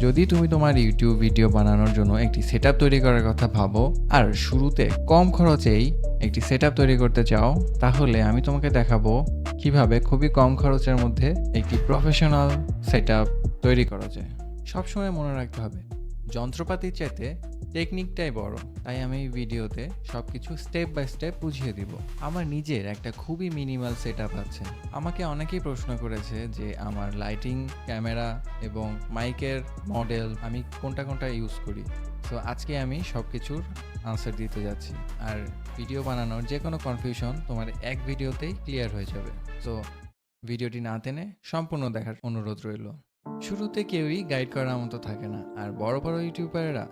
যদি তুমি তোমার ইউটিউব ভিডিও বানানোর জন্য একটি সেটআপ তৈরি করার কথা ভাবো আর শুরুতে কম খরচেই একটি সেটআপ তৈরি করতে চাও, তাহলে আমি তোমাকে দেখাবো কিভাবে খুবই কম খরচের মধ্যে একটি প্রফেশনাল সেটআপ তৈরি করা যায়। সবসময় মনে রাখতে হবে, যন্ত্রপাতির চাইতে টেকনিকটাই বড়। তাই আমি এই ভিডিওতে সবকিছু স্টেপ বাই স্টেপ বুঝিয়ে দিব। আমার নিজের একটা খুবই মিনিমাল সেটআপ আছে। আমাকে অনেকেই প্রশ্ন করেছে যে আমার লাইটিং, ক্যামেরা এবং মাইকের মডেল আমি কোনটা ইউজ করি। তো আজকে আমি সবকিছুর আনসার দিতে যাচ্ছি। আর ভিডিও বানানোর যে কোনো কনফিউশন তোমার এক ভিডিওতেই ক্লিয়ার হয়ে যাবে। তো ভিডিওটি না টেনে সম্পূর্ণ দেখার অনুরোধ রইল। শুরুতে কেউই গাইড করার মতো থাকে না, আর বড় বড় ইউটিউবাররা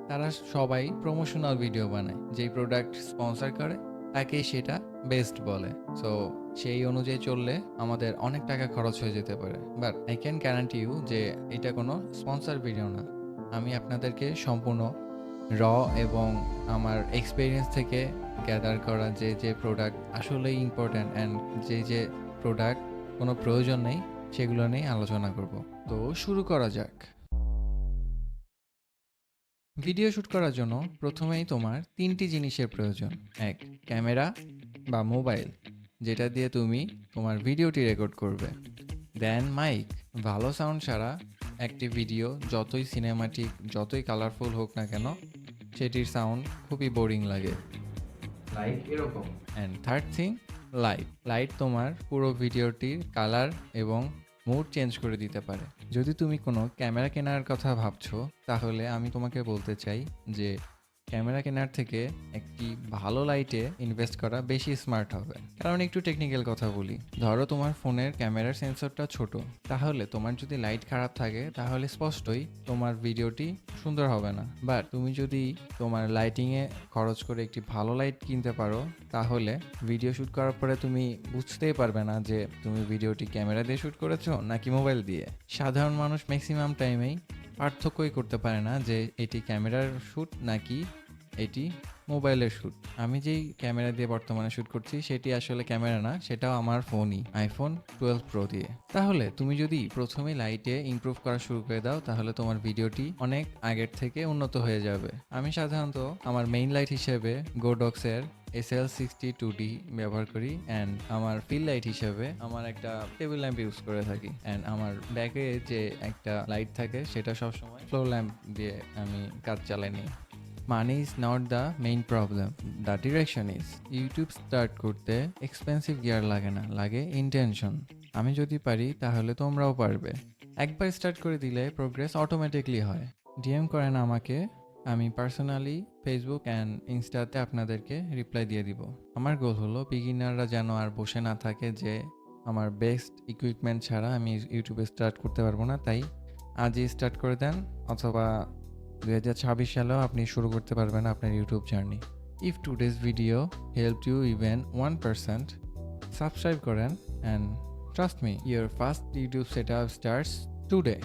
তারা সবাই প্রমোশনাল ভিডিও বানায়। যেই প্রোডাক্ট স্পন্সর করে তাকেই সেটা বেস্ট বলে। সো সেই অনুযায়ী চললে আমাদের অনেক টাকা খরচ হয়ে যেতে পারে। But I can guarantee you যে এটা কোনো স্পন্সর ভিডিও না। আমি আপনাদেরকে সম্পূর্ণ র এবং আমার এক্সপিরিয়েন্স থেকে গ্যাদার করা যে প্রোডাক্ট আসলেই ইম্পর্ট্যান্ট অ্যান্ড যে প্রোডাক্ট কোনো প্রয়োজন নেই সেগুলো নিয়ে আলোচনা করব। তো শুরু করা যাক। ভিডিও শ্যুট করার জন্য প্রথমেই তোমার 3টি জিনিসের প্রয়োজন। এক, ক্যামেরা বা মোবাইল, যেটা দিয়ে তুমি তোমার ভিডিওটি রেকর্ড করবে। দেন মাইক। ভালো সাউন্ড ছাড়া একটি ভিডিও যতই সিনেমাটিক, যতই কালারফুল হোক না কেন, সেটির সাউন্ড খুবই বোরিং লাগে, লাইক এরকম। And third thing, light. Light তোমার পুরো ভিডিওটির কালার এবং মুড চেঞ্জ করে দিতে পারে। যদি তুমি কোনো ক্যামেরা কেনার কথা ভাবছো, তাহলে আমি তোমাকে বলতে চাই যে ক্যামেরা কেনার থেকে একটি ভালো লাইটে ইনভেস্ট করা বেশি স্মার্ট হবে। কারণ একটু টেকনিক্যাল কথা বলি, ধরো তোমার ফোনের ক্যামেরার সেন্সরটা ছোট, তাহলে তোমার যদি লাইট খারাপ থাকে তাহলে স্পষ্টই তোমার ভিডিওটি সুন্দর হবে না। বাট তুমি যদি তোমার লাইটিংয়ে খরচ করে একটি ভালো লাইট কিনতে পারো, তাহলে ভিডিও শ্যুট করার পরে তুমি বুঝতেই পারবে না যে তুমি ভিডিওটি ক্যামেরা দিয়ে শ্যুট করেছো নাকি মোবাইল দিয়ে। সাধারণ মানুষ ম্যাক্সিমাম টাইমেই পার্থক্যই করতে পারে না যে এটি ক্যামেরার শ্যুট নাকি এটি মোবাইলের শ্যুট। আমি যেই ক্যামেরা দিয়ে বর্তমানে শ্যুট করছি সেটি আসলে ক্যামেরা না, সেটাও আমার ফোনই, আইফোন 12 প্রো দিয়ে। তাহলে তুমি যদি প্রথমে লাইটে ইমপ্রুভ করা শুরু করে দাও, তাহলে তোমার ভিডিওটি অনেক আগের থেকে উন্নত হয়ে যাবে। আমি সাধারণত আমার মেইন লাইট হিসেবে গোডক্সের SL62D ব্যবহার করি, অ্যান্ড আমার ফিল লাইট হিসেবে আমার একটা টেবিল ল্যাম্প ইউজ করে থাকি, অ্যান্ড আমার ব্যাগে যে একটা লাইট থাকে সেটা সবসময় ফ্লোর ল্যাম্প দিয়ে আমি কাজ চালাই নিই। Money is not the main problem, the direction is. YouTube start করতে এক্সপেন্সিভ গিয়ার লাগে না, লাগে ইন্টেনশন। আমি যদি পারি তাহলে তোমরাও পারবে। একবার স্টার্ট করে দিলে প্রোগ্রেস অটোমেটিকলি হয়। ডিএম করেন আমাকে, আমি পার্সোনালি ফেসবুক অ্যান্ড ইনস্টাতে আপনাদেরকে রিপ্লাই দিয়ে দিব। আমার গোল হলো বিগিনাররা যেন আর বসে না থাকে যে আমার বেস্ট ইকুইপমেন্ট ছাড়া আমি ইউটিউবে স্টার্ট করতে পারবো না। তাই আজই স্টার্ট করে দেন, অথবা 2026 সালেও আপনি শুরু করতে পারবেন আপনার YouTube journey. If today's video help you even 1%, subscribe করেন and trust me, your first YouTube setup starts today.